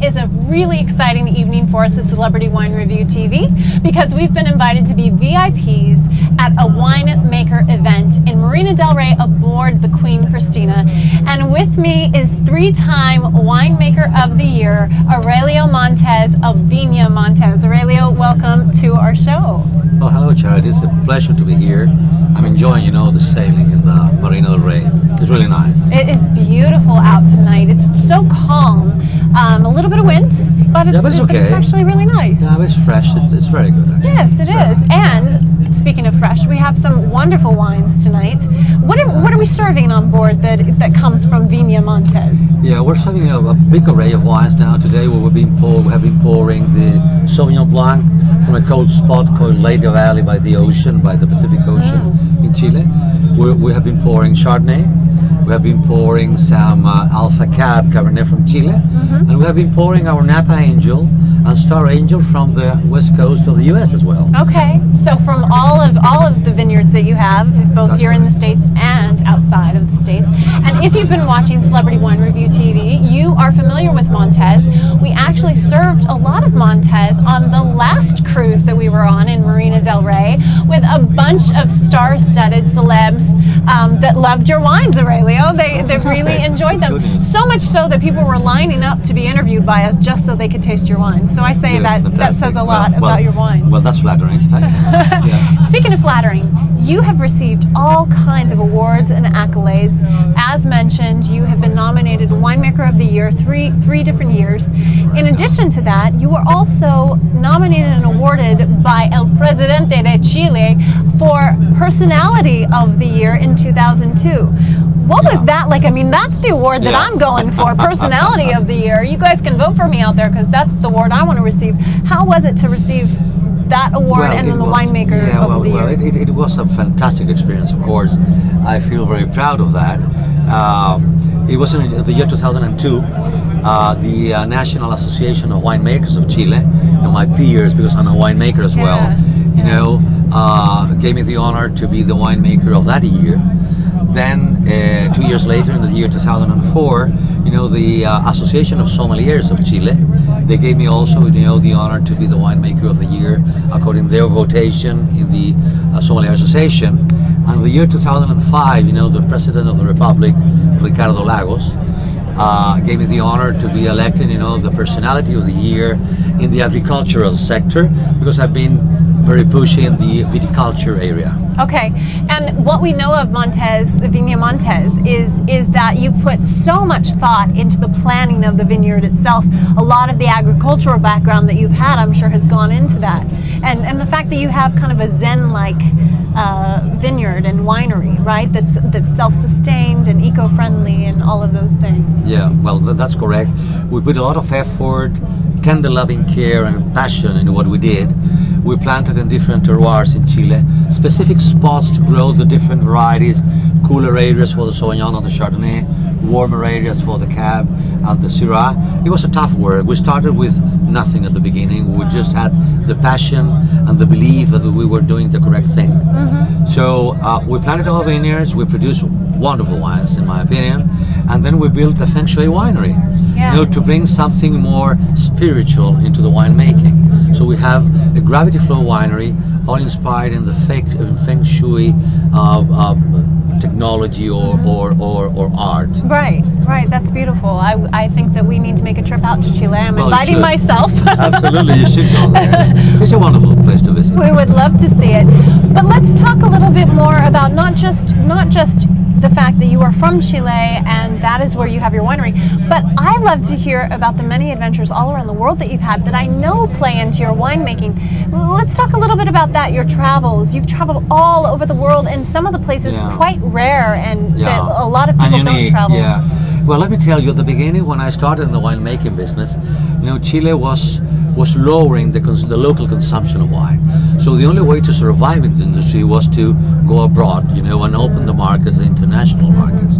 Tonight is a really exciting evening for us at Celebrity Wine Review TV because we've been invited to be VIPs at a winemaker event in Marina del Rey aboard the Queen Christina. And with me is three-time Winemaker of the Year, Aurelio Montes of Viña Montes. Aurelio, welcome to our show. Oh, hello, Charity. It's a pleasure to be here. I'm enjoying, the sailing in the Marina del Rey. It's really nice. It is beautiful out tonight. It's so calm. A little bit of wind, but it's actually really nice. Yeah, it's fresh. It's very good, actually. Yes, it is. And speaking of fresh, we have some wonderful wines tonight. What are we serving on board that comes from Viña Montes? Yeah, we're serving a big array of wines now. Today we have been pouring the Sauvignon Blanc from a cold spot called Leyda Valley by the ocean, by the Pacific Ocean in Chile. We have been pouring Chardonnay. We have been pouring some Alpha Cab Cabernet from Chile, and we have been pouring our Napa Angel and Star Angel from the west coast of the U.S. as well. Okay, so from all of the vineyards that you have, both here in the States and outside of the States. And if you've been watching Celebrity Wine Review TV, you are familiar with Montes. We actually served a lot of Montes on the last cruise that we were on in Marina del Rey with a bunch of star-studded celebs that loved your wines, Aurelio. They really enjoyed them. So much so that people were lining up to be interviewed by us just so they could taste your wines. So I say that says a lot about your wines. Well, that's flattering. Yeah. Speaking of flattering, you have received all kinds of awards and accolades. As mentioned, you have been nominated Winemaker of the Year three different years. In addition to that, you were also nominated and awarded by El Presidente de Chile for Personality of the Year in 2002. What was that like? I mean, that's the award that I'm going for, Personality of the Year. You guys can vote for me out there because that's the award I want to receive. How was it to receive that award and then the Winemaker of the Year? It was a fantastic experience, of course. I feel very proud of that. It was in the year 2002. The National Association of Winemakers of Chile, my peers, because I'm a winemaker as well, gave me the honor to be the winemaker of that year. Then 2 years later, in the year 2004, the Association of Sommeliers of Chile, they gave me also, the honor to be the winemaker of the year according to their votation in the Sommelier Association. And in the year 2005, the President of the Republic, Ricardo Lagos, gave me the honor to be elected, the Personality of the Year in the agricultural sector, because I've been very pushy in the viticulture area. Okay, and what we know of Montes, Viña Montes, is that you've put so much thought into the planning of the vineyard itself. A lot of the agricultural background that you've had, I'm sure, has gone into that. And the fact that you have kind of a Zen-like vineyard and winery, right? That's self-sustained and eco-friendly and all of those things. Yeah, well, that's correct. We put a lot of effort, tender loving care and passion in what we did. We planted in different terroirs in Chile, specific spots to grow the different varieties, cooler areas for the Sauvignon and the Chardonnay, warmer areas for the Cab and the Syrah. It was a tough work. We started with nothing at the beginning. We just had the passion and the belief that we were doing the correct thing. So we planted our vineyards, we produced wonderful wines, in my opinion, and then we built a Feng Shui winery, to bring something more spiritual into the winemaking. So we have a gravity flow winery, all inspired in the Feng Shui technology or art. Right, that's beautiful. I think that we need to make a trip out to Chile. I'm inviting myself. Absolutely, you should go there. It's a wonderful place to visit. We would love to see it. But let's talk a little bit more about not just the fact that you are from Chile and that is where you have your winery, but I love to hear about the many adventures all around the world that you've had that I know play into your winemaking. Let's talk a little bit about that, your travels. You've traveled all over the world, and some of the places quite rare and that a lot of people don't travel. Yeah. Well, let me tell you, at the beginning when I started in the winemaking business, Chile was lowering the local consumption of wine. So the only way to survive in the industry was to go abroad, and open the markets, the international markets.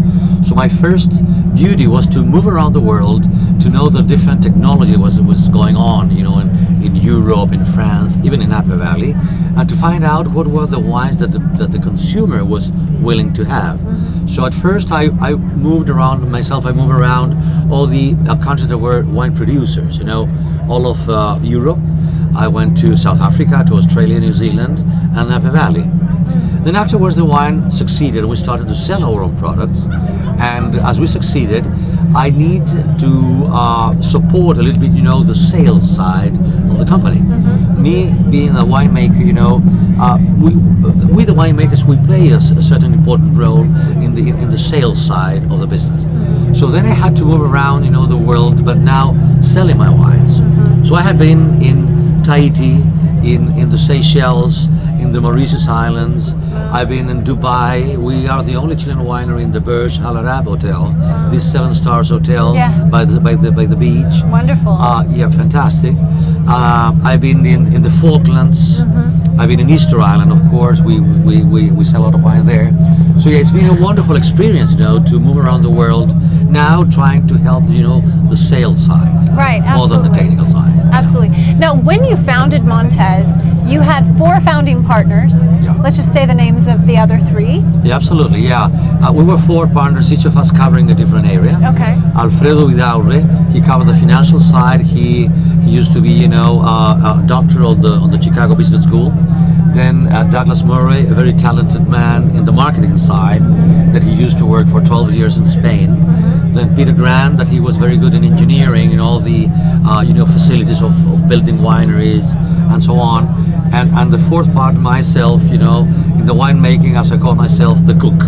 So my first duty was to move around the world to know the different technology was going on, in Europe, in France, even in Napa Valley, and to find out what were the wines that the consumer was willing to have. So at first I moved around myself. I moved around all the countries that were wine producers. You know, all of Europe. I went to South Africa, to Australia, New Zealand, and Napa Valley. Then afterwards the wine succeeded. We started to sell our own products, and as we succeeded, I need to support a little bit, you know, the sales side of the company. Me being a winemaker, you know, we the winemakers, we play a certain important role in the sales side of the business. So then I had to move around, you know, the world, but now selling my wines. So I have been in Tahiti, in the Seychelles, in the Mauritius Islands. I've been in Dubai. We are the only Chilean winery in the Burj Al Arab Hotel, this 7-star hotel by the beach. Wonderful. Yeah, fantastic. I've been in the Falklands. I've been in Easter Island, of course. We sell a lot of wine there. So yeah, it's been a wonderful experience, you know, to move around the world. Now trying to help, you know, the sales side, right? More than the technical side. Absolutely. Now, when you founded Montes, you had 4 founding partners. Let's just say the names of the other 3. Yeah, absolutely. Yeah, we were 4 partners, each of us covering a different area. Okay. Alfredo Vidaurre, he covered the financial side. He used to be, you know, a doctor on the Chicago Business School. Then Douglas Murray, a very talented man in the marketing side, that he used to work for 12 years in Spain. Then Peter Grant, that he was very good in engineering and all the you know, facilities of building wineries and so on. And the 4th part, myself, you know, in the winemaking, as I call myself, the cook,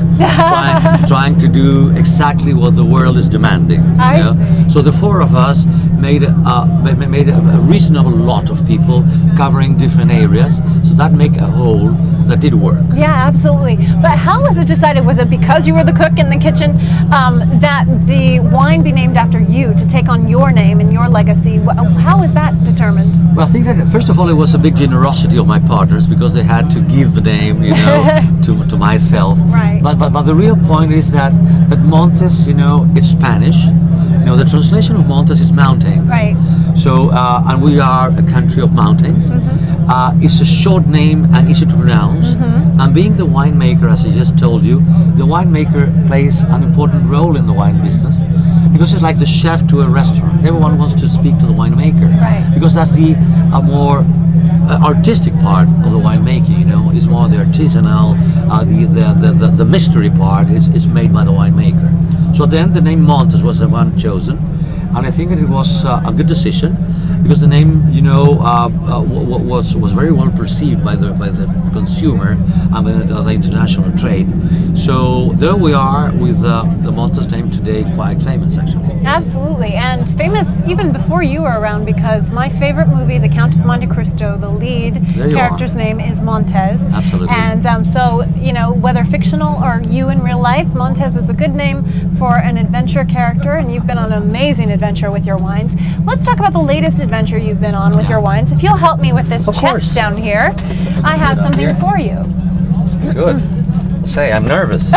trying to do exactly what the world is demanding. I see. So the 4 of us made a reasonable lot of people covering different areas, so that make a whole that did work. Yeah, absolutely. But how was it decided? Was it because you were the cook in the kitchen that the wine be named after you, to take on your name and your legacy? How was that determined? Well, I think that first of all it was a big generosity of my partners, because they had to give the name, you know, to myself. Right. But the real point is that Montes, you know, it's Spanish. You know, the translation of Montes is mountains. Right. So, and we are a country of mountains. It's a short name and easy to pronounce. And being the winemaker, as I just told you, the winemaker plays an important role in the wine business, because it's like the chef to a restaurant. Everyone wants to speak to the winemaker, right? Because that's the more artistic part of the winemaking. You know, it's more the artisanal, the mystery part is made by the winemaker. So then the name Montes was the one chosen, and I think that it was a good decision, because the name, you know, was very well perceived by the consumer and by the international trade. So there we are with the Montes name today, quite famous actually. Absolutely, and famous even before you were around, because my favorite movie, The Count of Monte Cristo, the lead character's name is Montes. Absolutely. And so, you know, whether fictional or you in real life, Montes is a good name for an adventure character, and you've been on an amazing adventure with your wines. Let's talk about the latest adventure you've been on with your wines. If you'll help me with this chest down here, I have something for you. Good. Say, I'm nervous.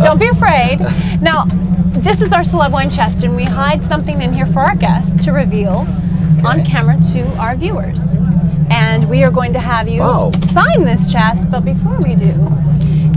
Don't be afraid. Now, this is our celeb wine chest, and we hide something in here for our guests to reveal on camera to our viewers. And we are going to have you sign this chest, but before we do,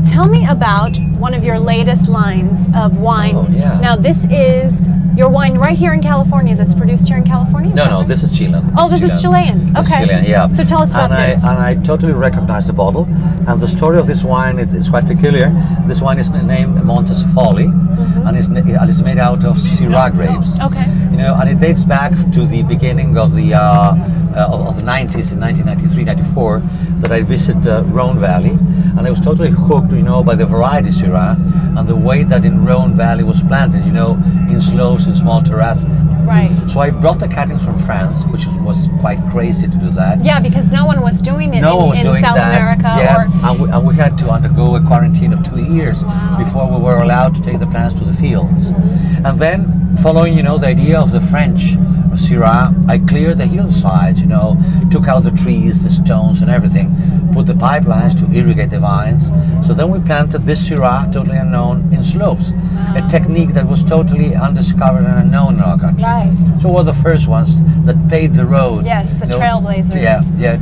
tell me about one of your latest lines of wine. Now, this is your wine right here in California, that's produced here in California? No, this is Chilean. Oh, this is Chilean. Okay. Chilean, yeah. So tell us about this. And I totally recognize the bottle. And the story of this wine is quite peculiar. This wine is named Montes Folly, and it's made out of Syrah grapes. Okay. You know, and it dates back to the beginning of the 90s, in 1993, 94, that I visited Rhone Valley, and I was totally hooked, you know, by the variety Syrah and the way that in Rhone Valley was planted, you know, in slopes, in small terraces. Right. So I brought the cuttings from France, which was quite crazy to do that. Yeah, because no one was doing it in South America. Yeah, and we had to undergo a quarantine of 2 years before we were allowed to take the plants to the fields. And then, following, you know, the idea of the French Syrah, I cleared the hillsides, you know, took out the trees, the stones and everything, put the pipelines to irrigate the vines. So then we planted this Syrah, totally unknown, in slopes. A technique that was totally undiscovered and unknown in our country. Right. So we're the first ones that paved the road. Yes, the trailblazers. Yeah,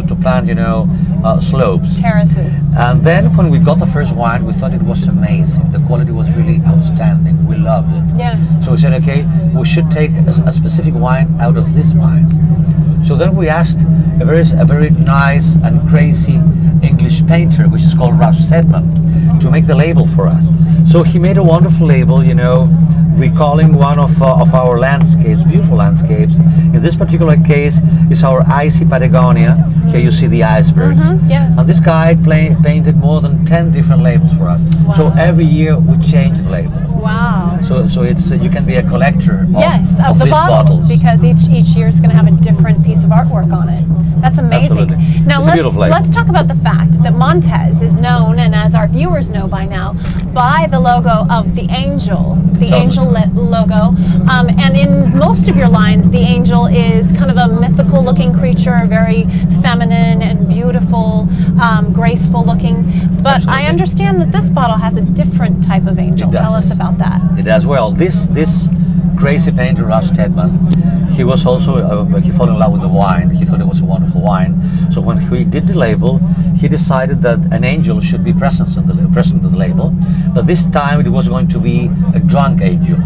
to plant, slopes. Terraces. And then when we got the first wine, we thought it was amazing. The quality was really outstanding. We loved it. Yeah. So we said, okay, we should take a specific wine out of these wines. So then we asked a very nice and crazy English painter, which is called Ralph Steadman, to make the label for us. So he made a wonderful label, recalling one of our landscapes, beautiful landscapes. In this particular case, is our icy Patagonia. Here you see the icebergs. Yes. And this guy painted more than 10 different labels for us. Wow. So every year we change the label. Wow. So it's you can be a collector of the these bottles, because each year is going to have a different piece of artwork on it. That's amazing. Absolutely. Now Let's talk about the fact that Montes is known, and as our viewers know by now, by the logo of the angel, angel logo. And in most of your lines, the angel is kind of a mythical looking creature, very feminine and beautiful, graceful looking. But Absolutely. I understand that this bottle has a different type of angel. Tell us about that. It does. Well, this crazy painter, Ralph Steadman, he was also, he fell in love with the wine. He thought it was a wonderful wine. So when he did the label, he decided that an angel should be present in the label. But this time it was going to be a drunk angel.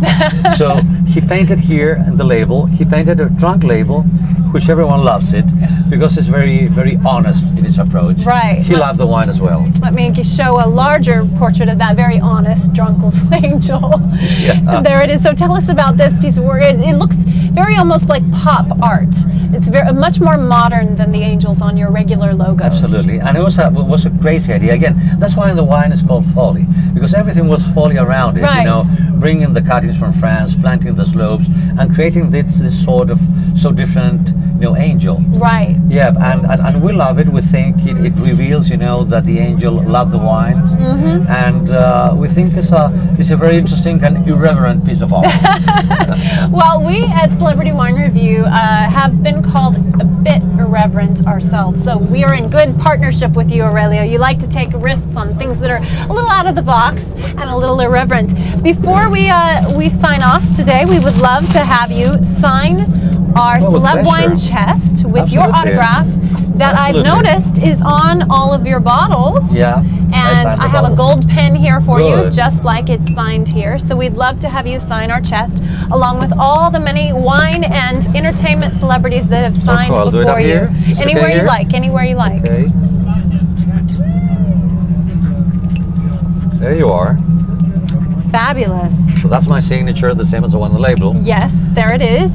So he painted here in the label, he painted a drunk label, which everyone loves it, because it's very honest in its approach. Right. He loved the wine as well. Let me show a larger portrait of that very honest, drunk little angel. Yeah. There it is. So tell us about this piece of work. It looks very almost like pop art. It's much more modern than the angels on your regular logos. Absolutely. And it was a crazy idea. Again, that's why the wine is called Folly, because everything was folly around it. Right. Bringing the cuttings from France, planting the slopes, and creating this sort of so different, angel. Right. Yeah, and we love it. We think it reveals, that the angel loved the wines, and we think it's a very interesting and irreverent piece of art. Well, we at Celebrity Wine Review have been called a bit irreverent ourselves, so we are in good partnership with you, Aurelio. You like to take risks on things that are a little out of the box and a little irreverent. Before we sign off today, we would love to have you sign our Celeb Wine chest with your autograph that I've noticed is on all of your bottles. Yeah. And I have a gold pen here for you, just like it's signed here. So we'd love to have you sign our chest, along with all the many wine and entertainment celebrities that have signed before you. Anywhere you like, anywhere you like. Okay. There you are. Fabulous. So that's my signature, the same as the one on the label. Yes, there it is.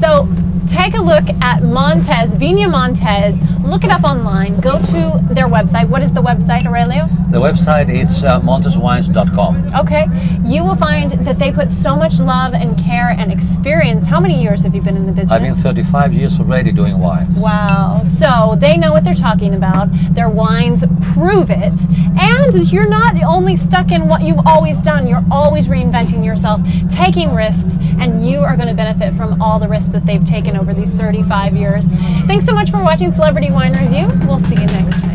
So take a look at Montes, Viña Montes. Look it up online. Go to their website. What is the website, Aurelio? The website is monteswines.com. Okay. You will find that they put so much love and care and experience. How many years have you been in the business? I've been 35 years already doing wines. Wow. So they know what they're talking about. Their wines prove it. And you're not only stuck in what you've always done. You're always reinventing yourself, taking risks, and you are going to benefit from all the risks that they've taken over these 35 years. Thanks so much for watching Celebrity Wine Review. We'll see you next time.